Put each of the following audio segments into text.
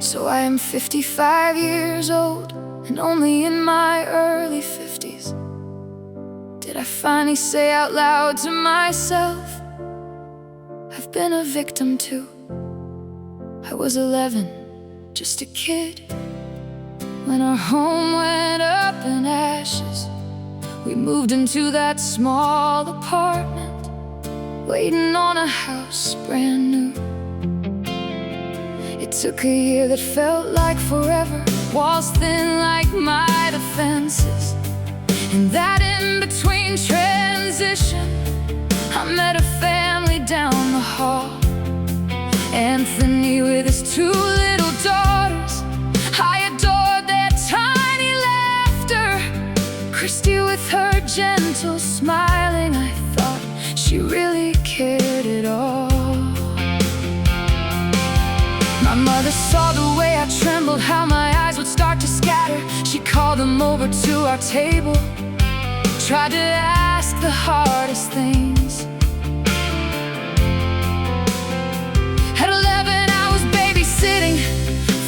So I am 55 years old, and only in my early 50s did I finally say out loud to myself, I've been a victim too. I was 11, just a kid, when our home went up in ashes. We moved into that small apartment, waiting on a house brand new. It took a year that felt like forever, walls thin like my defenses. And that in-between transition, I met a family down the hall. Anthony with his 2 little daughters, I adored their tiny laughter. Christy with her gentle smiling, I thought she really cared at all. My mother saw the way I trembled, how my eyes would start to scatter. She called them over to our table, tried to ask the hardest things. At 11 I was babysitting,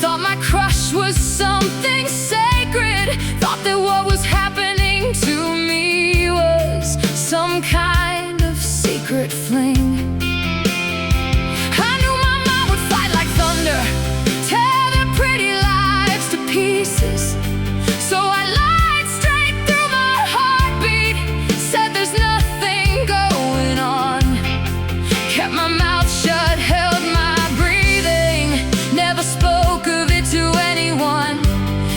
thought my crush was something sacred, thought that what was happening to me was some kind of secret fling. Tear their pretty lives to pieces. So I lied straight through my heartbeat, said there's nothing going on, kept my mouth shut, held my breathing, never spoke of it to anyone,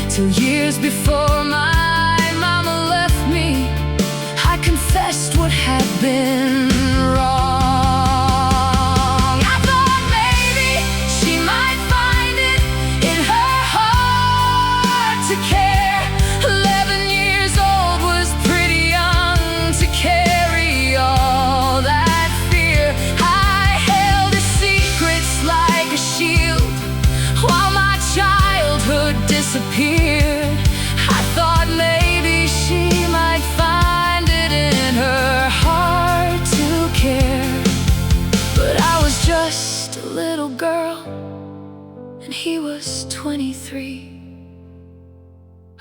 till years before my mama left me, I confessed what had been wrong. Disappeared. I thought maybe she might find it in her heart to care, but I was just a little girl and he was 23.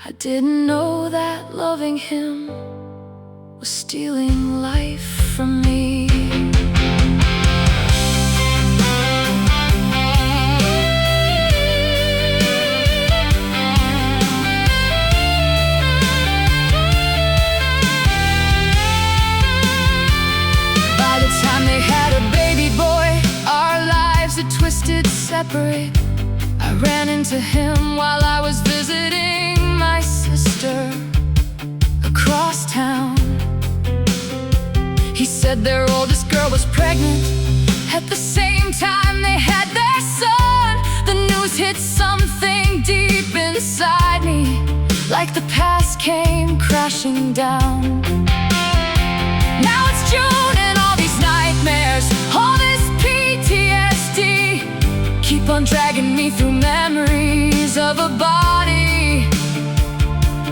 I didn't know that loving him was stealing life from me. Separate. I ran into him while I was visiting my sister across town. He said their oldest girl was pregnant at the same time they had their son. The news hit something deep inside me, like the past came crashing down. Now it's June and all these nightmares, all this PTSD keep on dragging me through memories of a body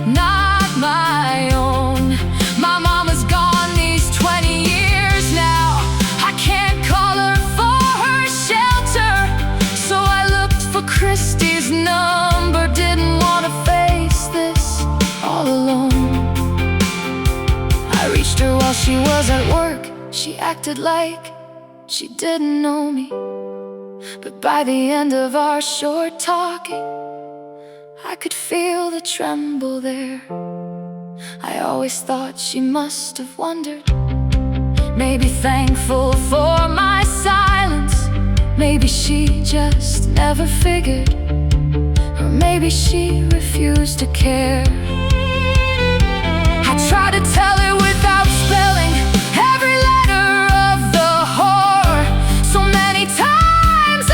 not my own. My mama's gone these 20 years now, I can't call her for her shelter, so I looked for Christy's number, didn't want to face this all alone. I reached her while she was at work, she acted like she didn't know me, but by the end of our short talking, I could feel the tremble there. I always thought she must have wondered, maybe thankful for my silence, maybe she just never figured, or maybe she refused to care. I tried to tell her without spelling every letter of the horror. So many times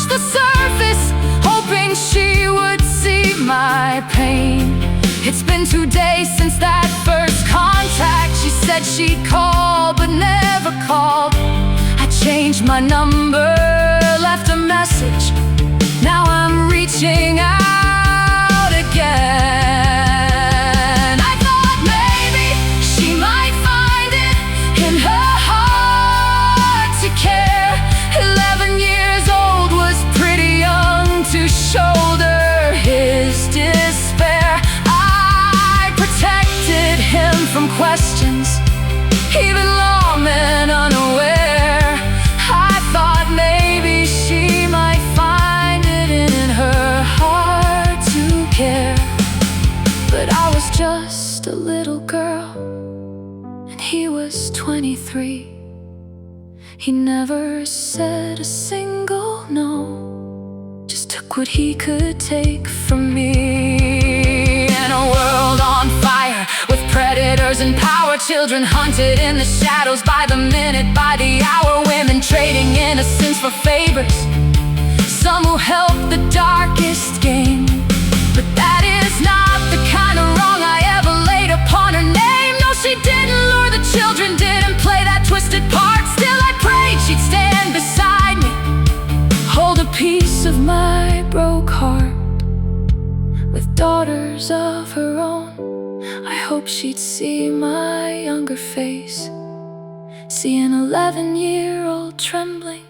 the surface, hoping she would see my pain. It's been 2 days since that first contact. She said she'd call, but never called. I changed my number, left a message. Now I'm reaching out again. I thought maybe she might find it in her heart to care. 11 years old was pretty young to show a little girl, and he was 23. He never said a single no, just took what he could take from me. In a world on fire, with predators and power, children hunted in the shadows by the minute, by the hour, women trading innocence for favors, some who helped the darkest game. But that is not the kind of wrong I ever laid upon her name. No, she didn't lure the children, didn't play that twisted part. Still I prayed she'd stand beside me, hold a piece of my broke heart. With daughters of her own, I hope she'd see my younger face, see an 11-year-old trembling,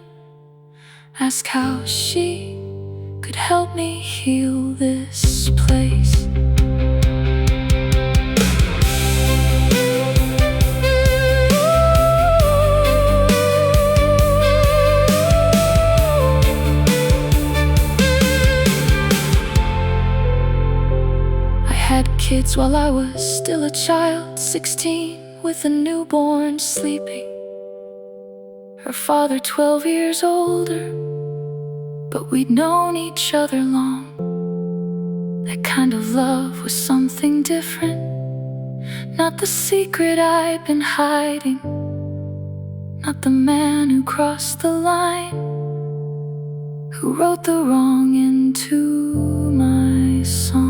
ask how she could help me heal this place. I had kids while I was still a child, 16, with a newborn sleeping, her father 12 years older. But we'd known each other long. That kind of love was something different, not the secret I'd been hiding, not the man who crossed the line, who wrote the wrong into my song.